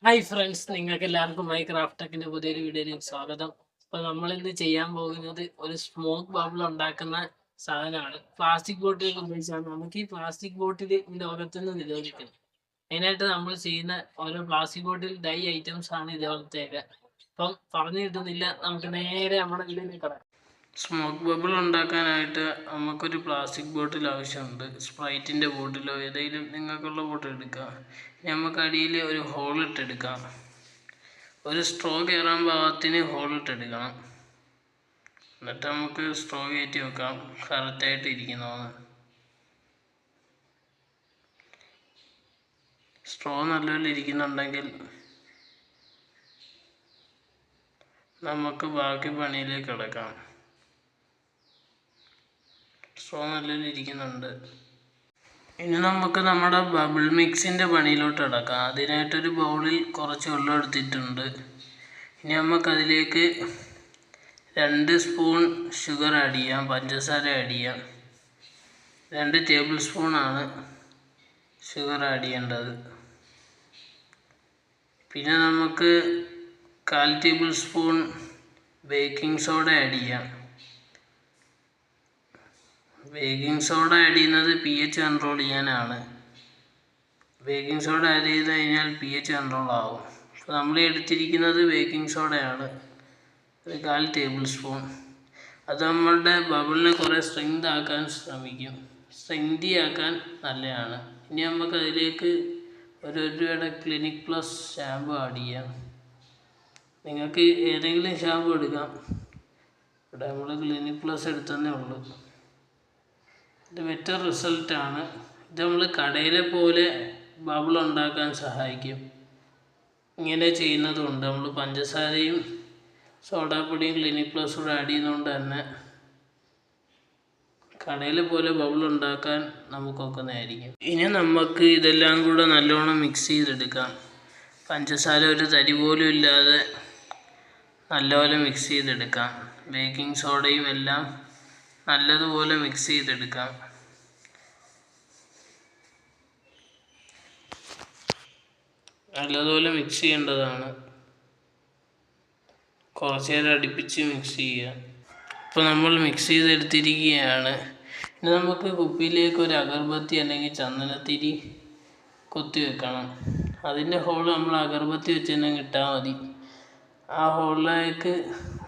Hi friends, നിങ്ങൾക്ക് എല്ലാവർക്കും my craft ടെക്കിന്റെ പുതിയൊരു വീഡിയോയിലേക്ക് സ്വാഗതം. അപ്പോൾ നമ്മൾ ഇന്ന് ചെയ്യാൻ പോകുന്നത് ഒരു സ്മോക്ക് ബബിൾ ഉണ്ടാക്കുന്ന സാധനമാണ്. പ്ലാസ്റ്റിക് ബോട്ടിൽ ഉപയോഗിച്ചാണ് നമുക്ക് ഈ പ്ലാസ്റ്റിക് ബോട്ടിൽ ലോകത്ത് നിന്ന് നിരോധിക്കുന്നത്. അതിനായിട്ട് നമ്മൾ ചെയ്യുന്ന ഓരോ പ്ലാസ്റ്റിക് ബോട്ടിൽ ഡൈ ഐറ്റംസ് ആണ് ഇതേപോലത്തേക്ക്. അപ്പം പറഞ്ഞു കിട്ടുന്നില്ല, നമുക്ക് നേരെ നമ്മുടെ വീട്ടിലേക്ക് കിടക്കാം. സ്മോക്ക് ബബിൾ ഉണ്ടാക്കാനായിട്ട് നമുക്കൊരു പ്ലാസ്റ്റിക് ബോട്ടിൽ ആവശ്യമുണ്ട്. സ്പ്രൈറ്റിൻ്റെ ബോട്ടിലോ ഏതെങ്കിലും നിങ്ങൾക്കുള്ള ബോട്ടിൽ എടുക്കുക. നമുക്ക് അടിയിൽ ഒരു ഹോൾ ഇട്ടെടുക്കാം. ഒരു സ്ട്രോ കയറാൻ പാകത്തിന് ഹോൾ ഇട്ടെടുക്കണം. എന്നിട്ട് നമുക്ക് സ്ട്രോ കയറ്റി വെക്കാം കറക്റ്റായിട്ട് ഇരിക്കുന്നതാണ്. സ്ട്രോ നല്ലപോലെ ഇരിക്കുന്നുണ്ടെങ്കിൽ നമുക്ക് ബാക്കി പണിയിലേക്ക് കിടക്കാം. സ്ട്രോ നല്ലപോലെ ഇരിക്കുന്നുണ്ട്. ഇനി നമുക്ക് നമ്മുടെ ബബിൾ മിക്സിൻ്റെ പണിയിലോട്ട് കിടക്കാം. അതിനായിട്ടൊരു ബൗളിൽ കുറച്ച് വെള്ളം എടുത്തിട്ടുണ്ട്. ഇനി നമുക്കതിലേക്ക് 2 സ്പൂൺ ഷുഗർ ആഡ് ചെയ്യാം, പഞ്ചസാര ആഡ് ചെയ്യാം. 2 ടേബിൾ സ്പൂണാണ് ഷുഗർ ആഡ് ചെയ്യേണ്ടത്. പിന്നെ നമുക്ക് 1/4 table spoon baking soda add ചെയ്യാം. ബേക്കിംഗ് സോഡ ആഡ് ചെയ്യുന്നത് pH കൺട്രോൾ ചെയ്യാനാണ്. ബേക്കിംഗ് സോഡ ആഡ് ചെയ്ത് കഴിഞ്ഞാൽ pH കൺട്രോൾ ആവും. അപ്പോൾ നമ്മൾ എടുത്തിരിക്കുന്നത് ബേക്കിംഗ് സോഡയാണ്, ഒരു 1/4 ടേബിൾ സ്പൂൺ. അത് നമ്മളുടെ ബബിളിനെ കുറേ സ്ട്രെങ്ത് ആക്കാൻ ശ്രമിക്കും, സ്ട്രെങ്തി ആക്കാൻ നല്ലതാണ്. ഇനി നമുക്ക് അതിലേക്ക് ഒരു രൂപയുടെ ക്ലിനിക് പ്ലസ് ഷാമ്പു ആഡ് ചെയ്യാം. നിങ്ങൾക്ക് ഏതെങ്കിലും ഷാമ്പു എടുക്കാം. ഇവിടെ നമ്മൾ ക്ലിനിക് പ്ലസ് എടുത്തതേ ഉള്ളൂ. ഇത് ബെറ്റർ റിസൾട്ടാണ്. ഇത് നമ്മൾ കടയിലെ പോലെ ബബിൾ ഉണ്ടാക്കാൻ സഹായിക്കും. ഇങ്ങനെ ചെയ്യുന്നതുകൊണ്ട് നമ്മൾ പഞ്ചസാരയും സോഡാപ്പൊടിയും ക്ലിനിക് പ്ലസ് കൂടെ ആഡ് ചെയ്യുന്നതുകൊണ്ട് തന്നെ കടയിലെ പോലെ ബബിൾ ഉണ്ടാക്കാൻ നമുക്കൊക്കുന്നതായിരിക്കും. ഇനി നമുക്ക് ഇതെല്ലാം കൂടെ നല്ലോണം മിക്സ് ചെയ്തെടുക്കാം. പഞ്ചസാര ഒരു തരി പോലും ഇല്ലാതെ നല്ലപോലെ മിക്സ് ചെയ്തെടുക്കാം. ബേക്കിംഗ് സോഡയും എല്ലാം നല്ലതുപോലെ മിക്സ് ചെയ്തെടുക്കാം. നല്ലതുപോലെ മിക്സ് ചെയ്യേണ്ടതാണ്. കുറച്ച് നേരം അടുപ്പിച്ച് മിക്സ് ചെയ്യുക. ഇപ്പോൾ നമ്മൾ മിക്സ് ചെയ്തെടുത്തിരിക്കുകയാണ്. ഇനി നമുക്ക് കുപ്പിയിലേക്ക് ഒരു അഗർബത്തി അല്ലെങ്കിൽ ചന്ദനത്തിരി കൊത്തി വെക്കണം. അതിൻ്റെ ഹോൾ നമ്മൾ അഗർബത്തി വെച്ച് തന്നെ ഇട്ടാൽ മതി. ആ ഹോളിലേക്ക്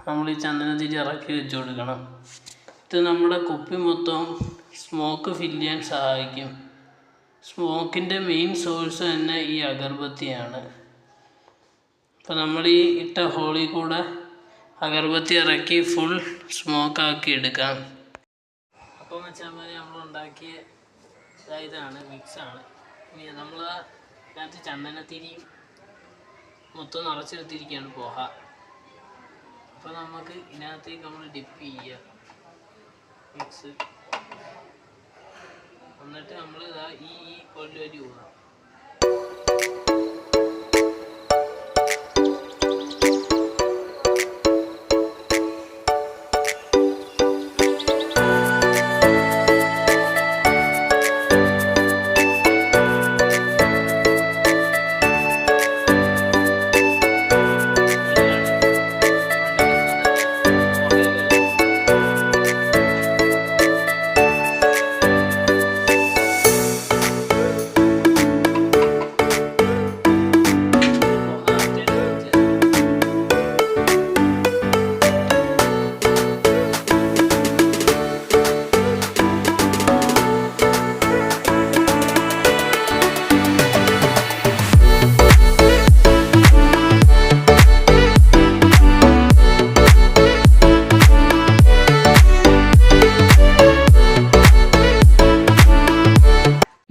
നമ്മൾ ഈ ചന്ദനത്തിരി ഇറക്കി വെച്ച് കൊടുക്കണം. ഇത് നമ്മുടെ കുപ്പി മൊത്തം സ്മോക്ക് ഫില്ല് ചെയ്യാൻ സഹായിക്കും. സ്മോക്കിൻ്റെ മെയിൻ സോഴ്സ് തന്നെ ഈ അഗർബത്തിയാണ്. അപ്പോൾ നമ്മൾ ഈ ഇട്ട ഹോളിൽ കൂടെ അഗർബത്തി ഇറക്കി ഫുൾ സ്മോക്കാക്കി എടുക്കാം. അപ്പോൾ വെച്ചാൽ നമ്മൾ ഉണ്ടാക്കിയ ഇതാണ്, മിക്സാണ്. ഇനി നമ്മൾ ഇതിനകത്ത് ചന്ദനത്തിരിയും മൊത്തം നിറച്ചെടുത്തിരിക്കുകയാണ് പോഹ. അപ്പോൾ നമുക്ക് ഇതിനകത്തേക്ക് നമ്മൾ ഡിപ്പ് ചെയ്യുക മിക്സ്. എന്നിട്ട് നമ്മൾ ഈ കൊല്ലരി ഊതാം.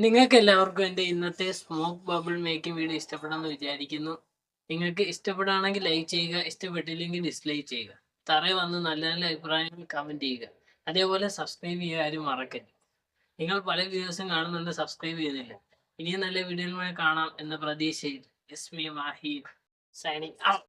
നിങ്ങൾക്ക് എല്ലാവർക്കും എൻ്റെ ഇന്നത്തെ സ്മോക്ക് ബബിൾ മേക്കിംഗ് വീഡിയോ ഇഷ്ടപ്പെടാമെന്ന് വിചാരിക്കുന്നു. നിങ്ങൾക്ക് ഇഷ്ടപ്പെടുകയാണെങ്കിൽ ലൈക്ക് ചെയ്യുക, ഇഷ്ടപ്പെട്ടില്ലെങ്കിൽ ഡിസ്ലൈക്ക് ചെയ്യുക. തറയിൽ വന്ന് നല്ല നല്ല അഭിപ്രായങ്ങൾ കമൻറ്റ് ചെയ്യുക. അതേപോലെ സബ്സ്ക്രൈബ് ചെയ്യുക ആരും മറക്കരുത്. നിങ്ങൾ പല വീഡിയോസും കാണുന്നുണ്ട്, സബ്സ്ക്രൈബ് ചെയ്യുന്നില്ല. ഇനിയും നല്ല വീഡിയോകളുമായി കാണാം എന്ന പ്രതീക്ഷയിൽ. ഇസ്മി മാഹി സൈനിങ് ഔട്ട്.